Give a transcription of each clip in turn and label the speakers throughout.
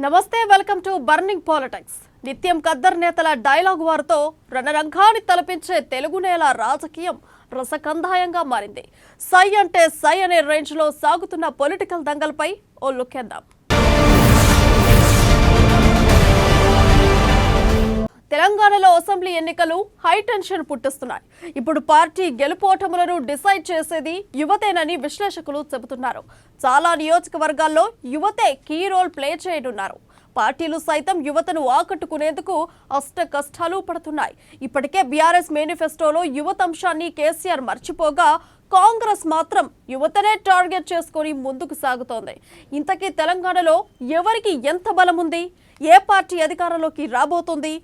Speaker 1: నమస్తే, welcome to burning politics. నిత్యం ఖద్దర్ నేతల డైలాగ్ వారితో రణరంగాన్ని తలపించే తెలుగు నేల రాజకీయం రసకందాయంగా మారింది. సై అంటే సై అనే రేంజ్ లో సాగుతున్న పొలిటికల్ దంగల్పై ఓ లుక్కేద్దాం. తెలంగాణలో అసెంబ్లీ ఎన్నికలు హై టెన్షన్ పుట్టిస్తున్నాయి. ఇప్పుడు పార్టీ గెలుపోటములను డిసైడ్ చేసేది యువతేనని విశ్లేషకులు చెబుతున్నారు. చాలా నియోజకవర్గాల్లో యువతే కీ రోల్ ప్లే చేయనున్నారు. పార్టీలు సైతం యువతను ఆకట్టుకునేందుకు అష్ట కష్టాలు పడుతున్నాయి. ఇప్పటికే బీఆర్ఎస్ మేనిఫెస్టోలో యువత అంశాన్ని కేసీఆర్ మర్చిపోగా కాంగ్రెస్ మాత్రం యువతనే టార్గెట్ చేసుకుని ముందుకు సాగుతోంది. ఇంతకీ తెలంగాణలో ఎవరికి ఎంత బలం ఉంది? ఏ పార్టీ అధికారంలోకి రాబోతుంది?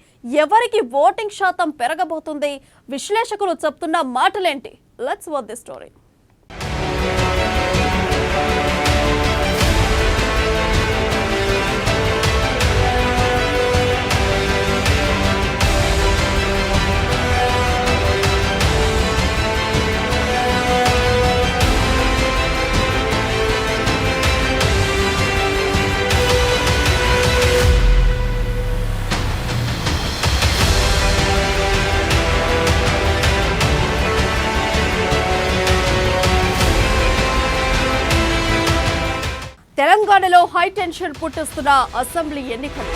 Speaker 1: ఎవరికి ఓటింగ్ శాతం పెరగబోతుంది? విశ్లేషకులు చెప్తున్న మాటలేంటి? Let's watch the story. తెలంగాణలో హై టెన్షన్ పుట్టిస్తున్న అసెంబ్లీ ఎన్నికలు.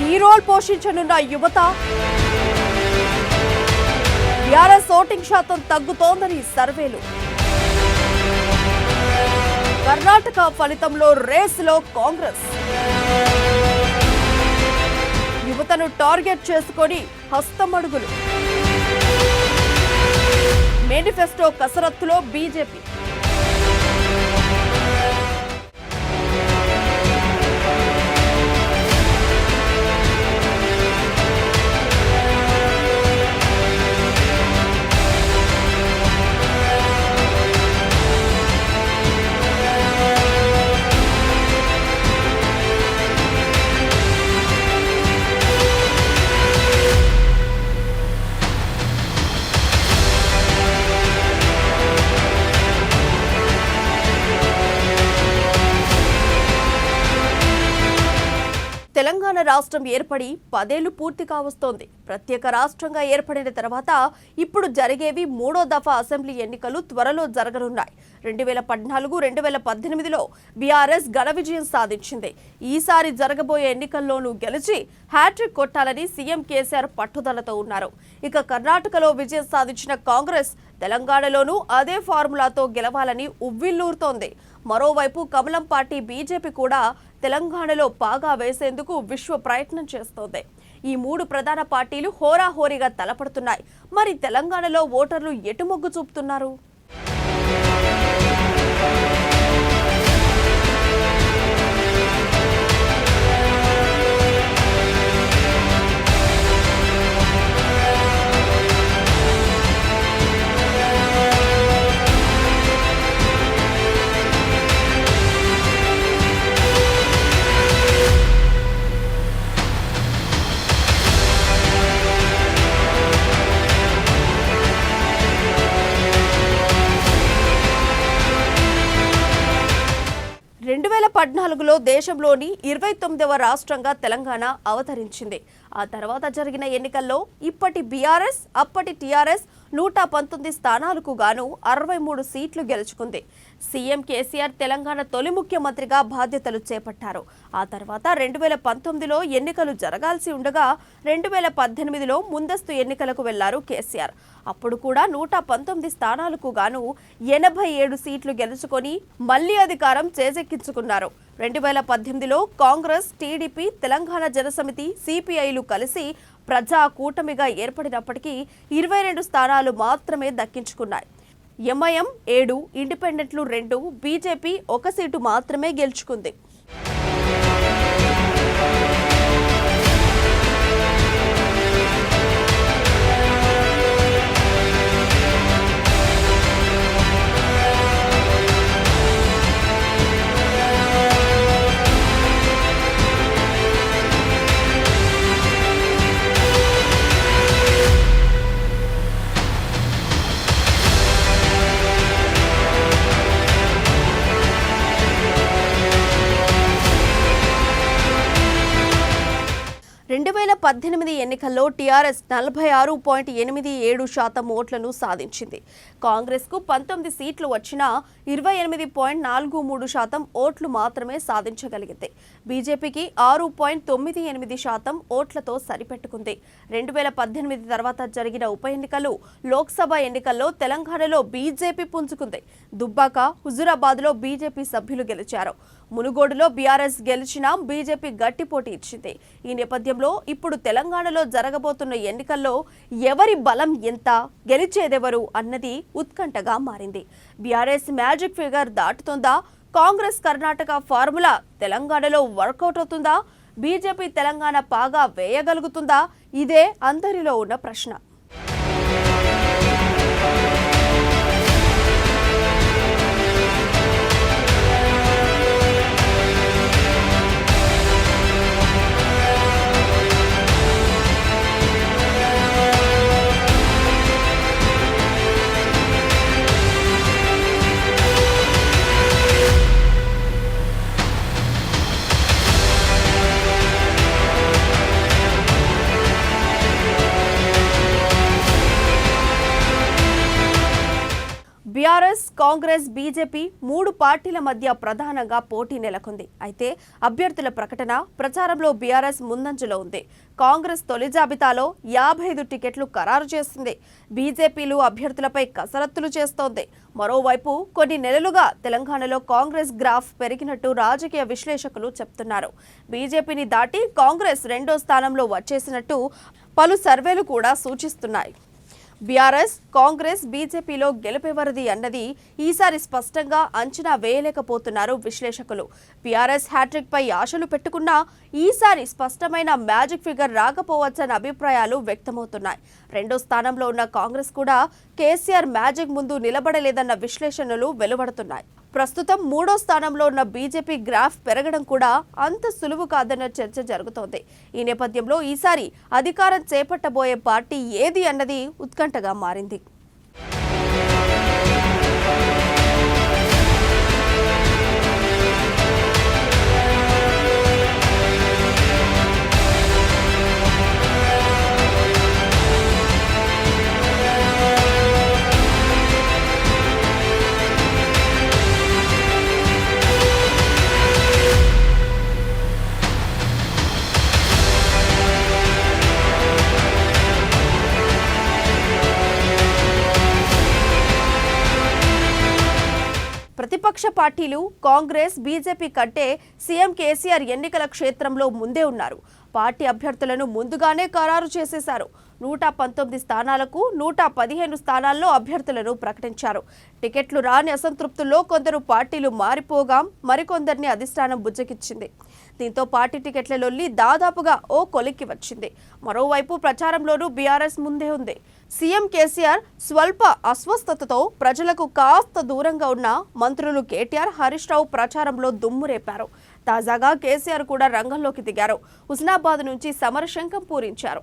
Speaker 1: ఈ రోల్ పోషించనున్న యువత, బీఆర్ఎస్ ఓటింగ్ శాతం తగ్గుతోందని సర్వేలు, కర్ణాటక ఫలితంలో రేసులో కాంగ్రెస్, యువతను టార్గెట్ చేసుకొని హస్తమడుగులు, మేనిఫెస్టో కసరత్తులో బీజేపీ. తెలంగాణ రాష్ట్రం ఏర్పడి 10 ఏళ్లు పూర్తి కావస్తోంది. ప్రత్యేక రాష్ట్రంగా ఏర్పడిన తర్వాత ఇప్పుడు జరిగేవి 3వ దఫా అసెంబ్లీ ఎన్నికలు త్వరలో జరగనున్నాయి. 2014-2018లో బీఆర్ఎస్ ఘన విజయం సాధించింది. ఈసారి జరగబోయే ఎన్నికల్లోనూ గెలిచి హ్యాట్రిక్ కొట్టాలని సీఎం కేసీఆర్ పట్టుదలతో ఉన్నారు. ఇక కర్ణాటకలో విజయం సాధించిన కాంగ్రెస్ తెలంగాణలోనూ అదే ఫార్ములాతో గెలవాలని ఉవ్విల్లూరుతోంది. మరోవైపు కమలం పార్టీ బీజేపీ కూడా తెలంగాణలో పాగా వేసేందుకు విశ్వ ప్రయత్నం చేస్తోంది. ఈ 3 ప్రధాన పార్టీలు హోరాహోరీగా తలపడుతున్నాయి. మరి తెలంగాణలో ఓటర్లు ఎటు మొగ్గు చూపుతున్నారు? పద్నాలుగులో దేశంలోని 29వ రాష్ట్రంగా తెలంగాణ అవతరించింది. ఆ తర్వాత జరిగిన ఎన్నికల్లో ఇప్పటి బీఆర్ఎస్, అప్పటి టీఆర్ఎస్ 119 స్థానాలకు గాను 63 సీట్లు గెలుచుకుంది. సీఎం కేసీఆర్ తెలంగాణ తొలి ముఖ్యమంత్రిగా బాధ్యతలు చేపట్టారు. ఆ తర్వాత 2019లో ఎన్నికలు జరగాల్సి ఉండగా 2018లో ముందస్తు ఎన్నికలకు వెళ్లారు కేసీఆర్. అప్పుడు కూడా 119 స్థానాలకు గాను 87 సీట్లు గెలుచుకొని మళ్లీ అధికారం చేజెక్కించుకున్నారు. 2018లో కాంగ్రెస్, టీడీపీ, తెలంగాణ జనసమితి, సిపిఐలు కలిసి ప్రజా కూటమిగా ఏర్పడినప్పటికీ 22 స్థానాలు మాత్రమే దక్కించుకున్నాయి. ఎంఐఎం 7, ఇండిపెండెంట్లు 2, బీజేపీ 1 సీటు మాత్రమే గెలుచుకుంది. 2018 ఎన్నికల్లో టీఆర్ఎస్ 46.87% ఓట్లను సాధించింది. కాంగ్రెస్కు 19 సీట్లు వచ్చినా 28.43% ఓట్లు మాత్రమే సాధించగలిగింది. బీజేపీకి 6.98% ఓట్లతో సరిపెట్టుకుంది. 2018 తర్వాత జరిగిన ఉప ఎన్నికలు, లోక్సభ ఎన్నికల్లో తెలంగాణలో బీజేపీ పుంజుకుంది. దుబ్బాక, హుజూరాబాద్లో బీజేపీ సభ్యులు గెలిచారు. మునుగోడులో బీఆర్ఎస్ గెలిచినా బీజేపీ గట్టి పోటీ ఇచ్చింది. ఈ నేపథ్యంలో ఇప్పుడు తెలంగాణలో జరగబోతున్న ఎన్నికల్లో ఎవరి బలం ఎంత, గెలిచేదెవరు అన్నది ఉత్కంఠగా మారింది. బీఆర్ఎస్ మ్యాజిక్ ఫిగర్ దాటుతుందా? కాంగ్రెస్ కర్ణాటక ఫార్ములా తెలంగాణలో వర్కౌట్ అవుతుందా? బీజేపీ తెలంగాణ పాగా వేయగలుగుతుందా? ఇదే అందరిలో ఉన్న ప్రశ్న. బీఆర్ఎస్, కాంగ్రెస్, బీజేపీ 3 పార్టీల మధ్య ప్రధానంగా పోటీ నెలకొంది. అయితే అభ్యర్థుల ప్రకటన, ప్రచారంలో బీఆర్ఎస్ ముందంజలో ఉంది. కాంగ్రెస్ తొలి జాబితాలో 55 టికెట్లు ఖరారు చేసింది. బీజేపీలు అభ్యర్థులపై కసరత్తులు చేస్తోంది. మరోవైపు కొన్ని నెలలుగా తెలంగాణలో కాంగ్రెస్ గ్రాఫ్ పెరిగినట్టు రాజకీయ విశ్లేషకులు చెప్తున్నారు. బీజేపీని దాటి కాంగ్రెస్ 2వ స్థానంలో వచ్చేసినట్టు పలు సర్వేలు కూడా సూచిస్తున్నాయి. బీఆర్ఎస్, కాంగ్రెస్, బీజేపీలో గెలుపెవరిది అన్నది ఈసారి స్పష్టంగా అంచనా వేయలేకపోతున్నారు విశ్లేషకులు. బీఆర్ఎస్ హ్యాట్రిక్ పై ఆశలు పెట్టుకున్నా ఈసారి స్పష్టమైన మ్యాజిక్ ఫిగర్ రాకపోవచ్చన్న అభిప్రాయాలు వ్యక్తమవుతున్నాయి. 2వ స్థానంలో ఉన్న కాంగ్రెస్ కూడా కేసీఆర్ మ్యాజిక్ ముందు నిలబడలేదన్న విశ్లేషణలు వెలువడుతున్నాయి. ప్రస్తుతం 3వ స్థానంలో ఉన్న బీజేపీ గ్రాఫ్ పెరగడం కూడా అంత సులువు కాదన్న చర్చ జరుగుతోంది. ఈ నేపథ్యంలో ఈసారి అధికారం చేపట్టబోయే పార్టీ ఏది అన్నది ఉత్కంఠగా మారింది. ప్రతిపక్ష పార్టీలు కాంగ్రెస్, బీజేపీ కంటే సీఎం కేసీఆర్ ఎన్నికల క్షేత్రంలో ముందే ఉన్నారు. పార్టీ అభ్యర్థులను ముందుగానే ఖరారు చేసేశారు. 119 స్థానాలకు 115 స్థానాల్లో అభ్యర్థులను ప్రకటించారు. టికెట్లు రాని అసంతృప్తుల్లో కొందరు పార్టీలు మారిపోగా మరికొందరిని అధిష్టానం బుజ్జకిచ్చింది. దీంతో పార్టీ టికెట్ల లొల్లి దాదాపుగా ఓ కొలిక్కి వచ్చింది. మరోవైపు ప్రచారంలోనూ బీఆర్ఎస్ ముందే ఉంది. సీఎం కేసీఆర్ స్వల్ప అస్వస్థతతో ప్రజలకు కాస్త దూరంగా ఉన్న మంత్రులు కేటీఆర్, హరీష్ రావు ప్రచారంలో దుమ్ము రేపారు. తాజాగా కేసీఆర్ కూడా రంగంలోకి దిగారు. హుస్నాబాద్ నుంచి సమరశంఖం పూరించారు.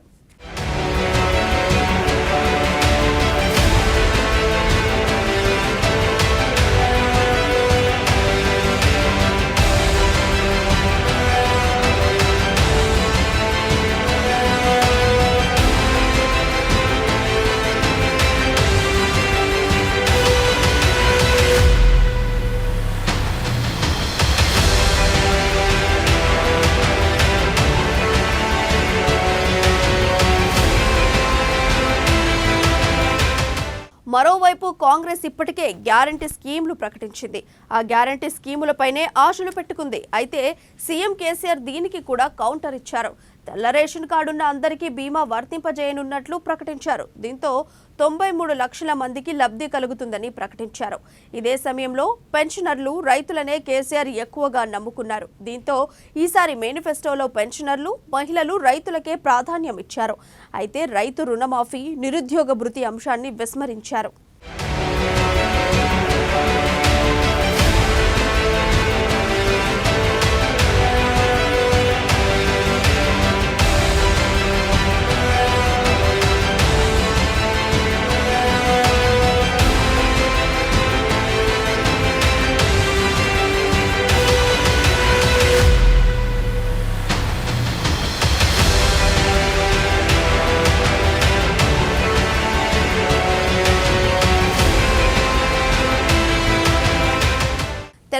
Speaker 1: మరోవైపు కాంగ్రెస్ ఇప్పటికే గ్యారంటీ స్కీమ్లు ప్రకటించింది. ఆ గ్యారంటీ స్కీములపైనే ఆశలు పెట్టుకుంది. అయితే సీఎం కేసీఆర్ దీనికి కూడా కౌంటర్ ఇచ్చారు. తెల్ల రేషన్ కార్డున్న అందరికీ బీమా వర్తింపజేయనున్నట్లు ప్రకటించారు. దీంతో 93 లక్షల మందికి లబ్ధి కలుగుతుందని ప్రకటించారు. ఇదే సమయంలో పెన్షనర్లు, రైతులనే కేసీఆర్ ఎక్కువగా నమ్ముకున్నారు. దీంతో ఈసారి మేనిఫెస్టోలో పెన్షనర్లు, మహిళలు, రైతులకే ప్రాధాన్యం ఇచ్చారు. అయితే రైతు రుణమాఫీ, నిరుద్యోగ భృతి అంశాన్ని విస్మరించారు.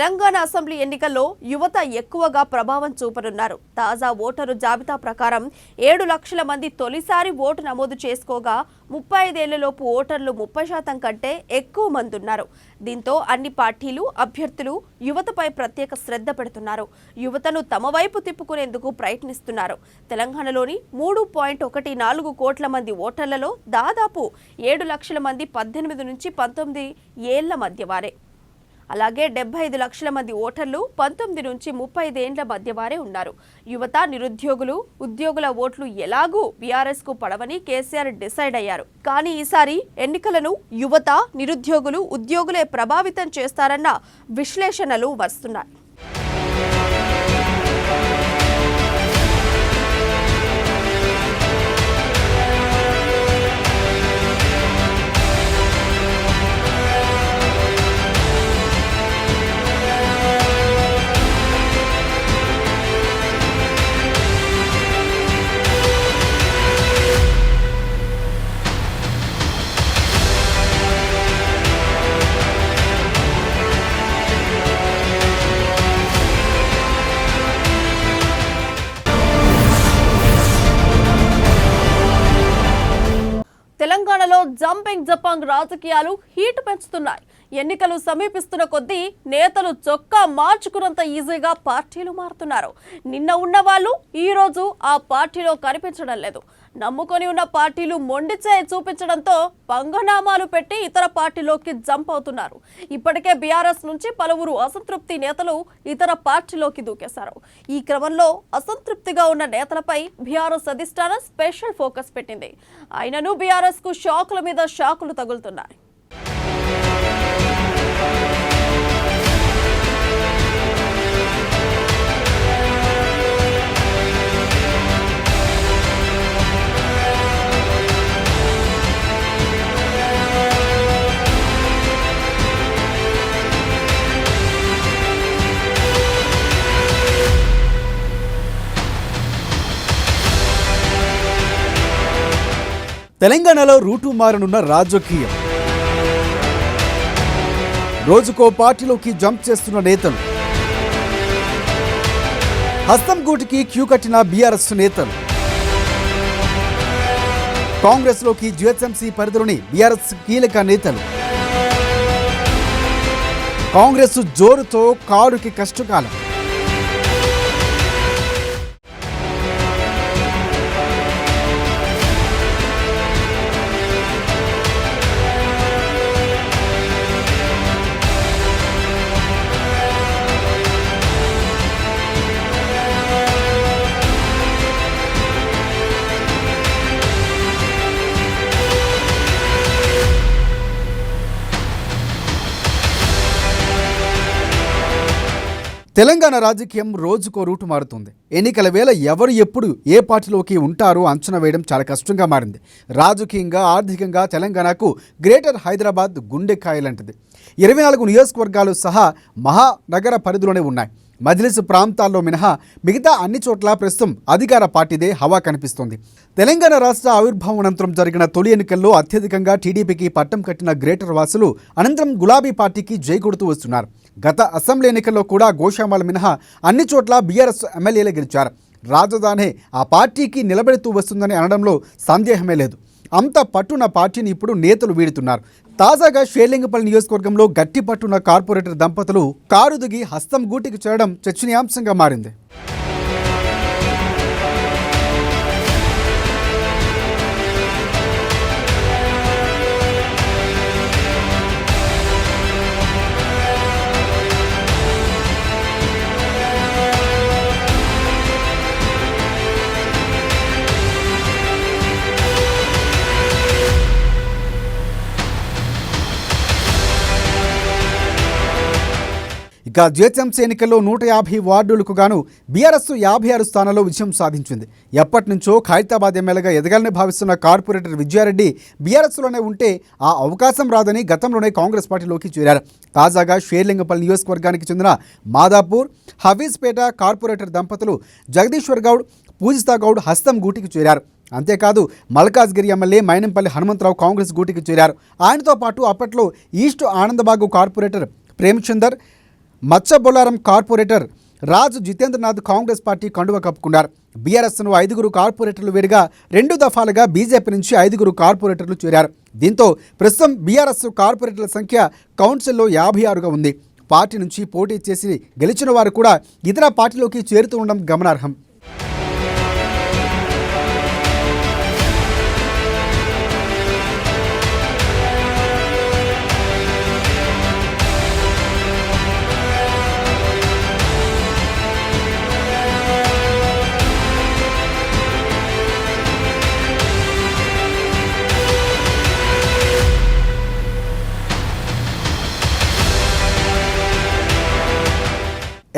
Speaker 1: తెలంగాణ అసెంబ్లీ ఎన్నికల్లో యువత ఎక్కువగా ప్రభావం చూపనున్నారు. తాజా ఓటరు జాబితా ప్రకారం 7 లక్షల మంది తొలిసారి ఓటు నమోదు చేసుకోగా 35 ఏళ్లలోపు ఓటర్లు 30% కంటే ఎక్కువ మంది ఉన్నారు. దీంతో అన్ని పార్టీలు అభ్యర్థులు యువతపై ప్రత్యేక శ్రద్ధ పెడుతున్నారు. యువతను తమ వైపు తిప్పుకునేందుకు ప్రయత్నిస్తున్నారు. తెలంగాణలోని 3.14 కోట్ల మంది ఓటర్లలో దాదాపు 7 లక్షల మంది 18 నుంచి 19 ఏళ్ల మధ్య వారే. అలాగే 75 లక్షల మంది ఓటర్లు 19 నుంచి 35 ఏళ్ల మధ్య వారే ఉన్నారు. యువత, నిరుద్యోగులు, ఉద్యోగుల ఓట్లు ఎలాగూ బీఆర్ఎస్ కు పడవని కేసీఆర్ డిసైడ్ అయ్యారు. కానీ ఈసారి ఎన్నికలను యువత, నిరుద్యోగులు, ఉద్యోగులే ప్రభావితం చేస్తారన్న విశ్లేషణలు వస్తున్నాయి. తెలంగాణలో జంపింగ్ జపాంగ్ రాజకీయాలు హీట్ పెంచుతున్నాయి. ఎన్నికలు సమీపిస్తున్న కొద్దీ నేతలు చొక్కా మార్చుకున్నంత ఈజీగా పార్టీలు మారుతున్నారు. నిన్న ఉన్న వాళ్ళు ఈ రోజు ఆ పార్టీలో కనిపించడం లేదు. నమ్ముకొని ఉన్న పార్టీలు మొండి చేయి చూపించడంతో పంగనామాలు పెట్టి ఇతర పార్టీలోకి జంప్ అవుతున్నారు. ఇప్పటికే బీఆర్ఎస్ నుంచి పలువురు అసంతృప్తి నేతలు ఇతర పార్టీలోకి దూకేశారు. ఈ క్రమంలో అసంతృప్తిగా ఉన్న నేతలపై బీఆర్ఎస్ అధిష్టానం స్పెషల్ ఫోకస్ పెట్టింది. అయినను బీఆర్ఎస్ కు షాకుల మీద షాకులు తగులుతున్నాయి.
Speaker 2: తెలంగాణలో రూటు మారనున్న రాజకీయం. రోజుకో పార్టీలోకి జంప్ చేస్తున్న నేతలు, హస్తం గూటికి క్యూ కట్టిన బీఆర్ఎస్ నేతలు, కాంగ్రెస్లోకి జిహెచ్ఎంసీ పరిధిలోని బీఆర్ఎస్ కీలక నేతలు. కాంగ్రెస్ జోరుతో కారుకి కష్టకాలం. తెలంగాణ రాజకీయం రోజుకో రూటు మారుతుంది. ఎన్నికల వేళ ఎవరు ఎప్పుడు ఏ పార్టీలోకి ఉంటారో అంచనా వేయడం చాలా కష్టంగా మారింది. రాజకీయంగా, ఆర్థికంగా తెలంగాణకు గ్రేటర్ హైదరాబాద్ గుండెకాయ లాంటిది. 24 నియోజకవర్గాలు సహా మహానగర పరిధిలోనే ఉన్నాయి. మజ్లిస్ ప్రాంతాల్లో మినహా మిగతా అన్ని చోట్ల ప్రస్తుతం అధికార పార్టీదే హవా కనిపిస్తోంది. తెలంగాణ రాష్ట్ర ఆవిర్భావం అనంతరం జరిగిన తొలి ఎన్నికల్లో అత్యధికంగా టీడీపీకి పట్టం కట్టిన గ్రేటర్ వాసులు అనంతరం గులాబీ పార్టీకి జై కొడుతూ వస్తున్నారు. గత అసెంబ్లీ ఎన్నికల్లో కూడా గోషామాల మినహా అన్ని చోట్ల బీఆర్ఎస్ ఎమ్మెల్యేలే గెలిచారు. రాజధాని ఆ పార్టీకి నిలబెడుతూ వస్తుందని అనడంలో సందేహమే లేదు. అంత పట్టున పార్టీని ఇప్పుడు నేతలు వీడుతున్నారు. తాజాగా షేర్లింగపల్లి నియోజకవర్గంలో గట్టి పట్టున కార్పొరేటర్ దంపతులు కారు దిగి హస్తం గూటికి చేరడం చర్చనీయాంశంగా మారింది. ఇక జిహెచ్ఎంసీ ఎన్నికల్లో 150 వార్డులకు గాను బీఆర్ఎస్ 56 స్థానాల్లో విజయం సాధించింది. ఎప్పటి నుంచో ఖైరతాబాద్ ఎమ్మెల్యేగా ఎదగాలని భావిస్తున్న కార్పొరేటర్ విజయారెడ్డి బీఆర్ఎస్లోనే ఉంటే ఆ అవకాశం రాదని గతంలోనే కాంగ్రెస్ పార్టీలోకి చేరారు. తాజాగా షేర్లింగపల్లి నియోజకవర్గానికి చెందిన మాదాపూర్, హఫీజ్పేట కార్పొరేటర్ దంపతులు జగదీశ్వర్ గౌడ్, పూజితా గౌడ్ హస్తం గూటికి చేరారు. అంతేకాదు మల్కాజ్గిరి ఎమ్మెల్యే మైనంపల్లి హనుమంతరావు కాంగ్రెస్ గూటికి చేరారు. ఆయనతో పాటు అప్పట్లో ఈస్ట్ ఆనందబాగు కార్పొరేటర్ ప్రేమచందర్, మచ్చబొల్లారం కార్పొరేటర్ రాజు జితేంద్రనాథ్ కాంగ్రెస్ పార్టీ కండువ కప్పుకున్నారు. బీఆర్ఎస్ను 5 కార్పొరేటర్లు వేరుగా 2 దఫాలుగా బీజేపీ నుంచి 5 కార్పొరేటర్లు చేరారు. దీంతో ప్రస్తుతం బీఆర్ఎస్ కార్పొరేటర్ల సంఖ్య కౌన్సిల్లో 56గా ఉంది. పార్టీ నుంచి పోటీ చేసి గెలిచిన వారు కూడా ఇతర పార్టీలోకి చేరుతూ ఉండడం గమనార్హం.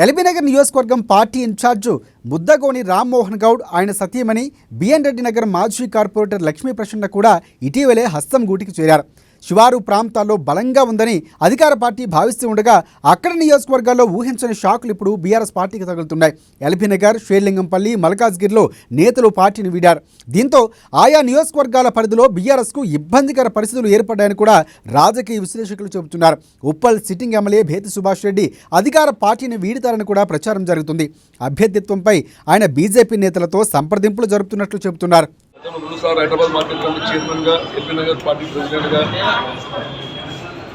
Speaker 2: ఎల్బీనగర్ నియోజకవర్గం పార్టీ ఇన్ఛార్జు ముద్దగోని రామ్మోహన్ గౌడ్, ఆయన సతీమణి బిఎన్ రెడ్డి నగర్ మాజీ కార్పొరేటర్ లక్ష్మీ ప్రసన్న కూడా ఇటీవలే హస్తం గూటికి చేరారు. శివారు ప్రాంతాల్లో బలంగా ఉందని అధికార పార్టీ భావిస్తూ ఉండగా అక్కడి నియోజకవర్గాల్లో ఊహించని షాకులు ఇప్పుడు బీఆర్ఎస్ పార్టీకి తగులుతున్నాయి. ఎల్బీనగర్, షేర్లింగంపల్లి, మల్కాజ్గిరిలో నేతలు పార్టీని వీడారు. దీంతో ఆయా నియోజకవర్గాల పరిధిలో బీఆర్ఎస్కు ఇబ్బందికర పరిస్థితులు ఏర్పడ్డాయని కూడా రాజకీయ విశ్లేషకులు చెబుతున్నారు. ఉప్పల్ సిట్టింగ్ ఎమ్మెల్యే భేతి సుభాష్ రెడ్డి అధికార పార్టీని వీడుతారని కూడా ప్రచారం జరుగుతుంది. అభ్యర్థిత్వంపై ఆయన బీజేపీ నేతలతో సంప్రదింపులు జరుపుతున్నట్లు చెబుతున్నారు.
Speaker 3: రెండుసార్లు హైదరాబాద్ మార్కెట్ కమిటీ చైర్మన్గా, ఎల్బీనగర్ పార్టీ ప్రెసిడెంట్గా,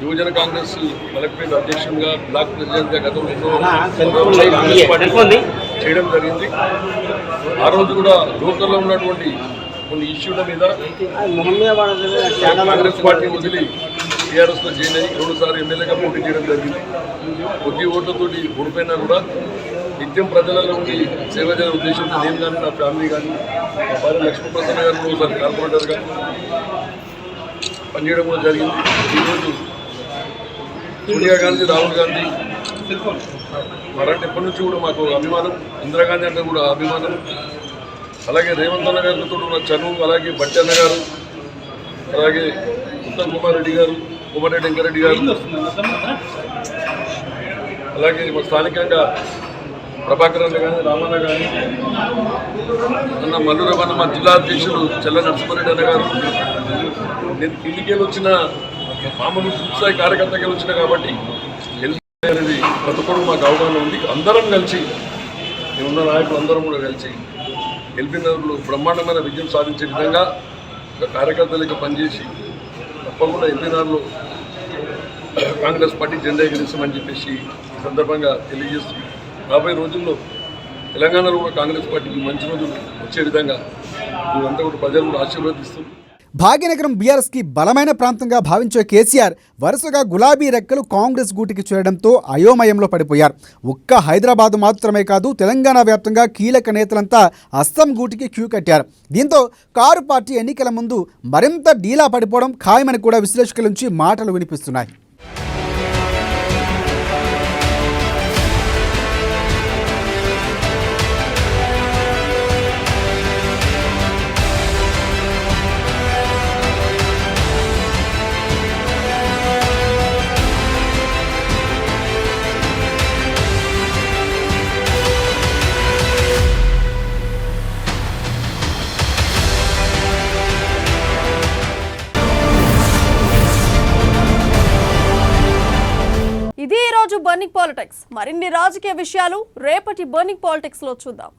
Speaker 3: యువజన కాంగ్రెస్ కలెక్టరేట్ అధ్యక్షునిగా, బ్లాక్ ప్రెసిడెంట్గా గతంలో చేయడం జరిగింది. ఆ రోజు కూడా లోకల్లో ఉన్నటువంటి కొన్ని ఇష్యూల మీద కాంగ్రెస్ పార్టీ వదిలి టీఆర్ఎస్లో జాయిన్ అయ్యి 2 సార్లు ఎమ్మెల్యేగా పోటీ చేయడం జరిగింది. కొద్ది ఓట్లతోటి ఓడిపోయినా కూడా నిత్యం ప్రజలలో ఉండి సేవ చేసే ఉద్దేశంతో నేను కానీ, నా ఫ్యామిలీ కానీ, మా భార్య లక్ష్మీ ప్రసన్న గారు ఒకసారి కార్పొరేటర్గా పనిచేయడం కూడా జరిగింది. ఈరోజు సోనియా గాంధీ, రాహుల్ గాంధీ వారంటే ఎప్పటి నుంచి కూడా మాకు అభిమానం, ఇందిరాగాంధీ అంటే కూడా అభిమానం. అలాగే రేవంత్ అన్న గారితో ఉన్న చనువు, అలాగే బట్టి అన్న గారు, అలాగే ఉత్తమ్ కుమార్ రెడ్డి గారు, కోమటిరెడ్డి వెంకరెడ్డి గారు, అలాగే మా స్థానికంగా ప్రభాకర్ అన్న కానీ, రామన్న కానీ, అన్న మల్లురవన్న మా జిల్లా అధ్యక్షులు చెల్ల నరసింహారెడ్డి అన్న గారు, నేను కిందికెళ్ళి వచ్చిన మామూలు స్థాయి కార్యకర్తకి వచ్చిన కాబట్టి అనేది ప్రతి ఒక్కరు మాకు అవగాహన ఉంది. అందరం కలిసి మేమున్న నాయకులు అందరం కూడా కలిసి ఎల్బీనగర్లో బ్రహ్మాండమైన విజయం సాధించే విధంగా ఒక కార్యకర్తలకి పనిచేసి తప్పకుండా ఎల్బీనగర్లో కాంగ్రెస్ పార్టీ జెండా ఎగిరిస్తామని చెప్పేసి ఈ సందర్భంగా తెలియజేస్తూ రాబోయే రోజుల్లో తెలంగాణలో కూడా కాంగ్రెస్ పార్టీకి మంచి రోజులు వచ్చే విధంగా మీరంతా కూడా ప్రజలు కూడా ఆశీర్వదిస్తూ
Speaker 2: భాగ్యనగరం బీఆర్ఎస్కి బలమైన ప్రాంతంగా భావించే కేసీఆర్ వరుసగా గులాబీ రెక్కలు కాంగ్రెస్ గూటికి చేరడంతో అయోమయంలో పడిపోయారు. ఒక్క హైదరాబాద్ మాత్రమే కాదు, తెలంగాణ వ్యాప్తంగా కీలక నేతలంతా అస్తం గూటికి క్యూ కట్టారు. దీంతో కారు పార్టీ ఎన్నికల ముందు మరింత డీలా పడిపోవడం ఖాయమని కూడా విశ్లేషకుల నుంచి మాటలు వినిపిస్తున్నాయి.
Speaker 1: ఇది ఈ రోజు బర్నింగ్ పాలిటిక్స్. మరిన్ని రాజకీయ విషయాలు రేపటి బర్నింగ్ పాలిటిక్స్ లో చూద్దాం.